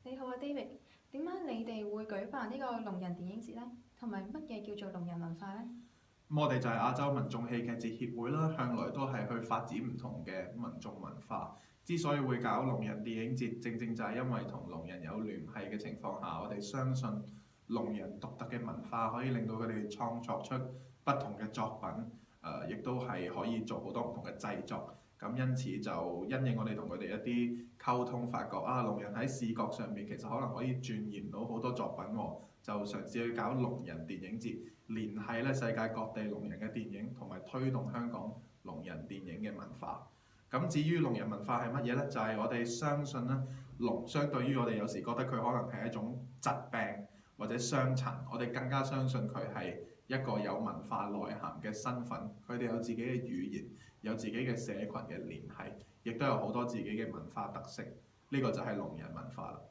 你好啊，David。點解你哋會舉辦呢個聾人電影節呢？同埋乜嘢叫做聾人文化呢？咁我哋就係亞洲民眾戲劇節協會啦，向來都係去發展唔同嘅民眾文化。之所以會搞聾人電影節，正正就係因為同聾人有聯繫嘅情況下，我哋相信聾人獨特嘅文化可以令到佢哋創作出不同嘅作品，亦都係可以做好多唔同嘅製作。咁因此就因應我哋同佢哋一啲溝通，發覺啊，聾人喺視覺上面其實可能可以鑽研到好多作品喎，就嘗試去搞聾人電影節。聯繫咧世界各地聾人嘅電影，同埋推動香港聾人電影嘅文化。咁至於聾人文化係乜嘢呢？就係我哋相信咧，聾相對於我哋有時覺得佢可能係一種疾病或者傷殘，我哋更加相信佢係一個有文化內涵嘅身份。佢哋有自己嘅語言，有自己嘅社群嘅聯繫，亦都有好多自己嘅文化特色。呢個就係聾人文化啦。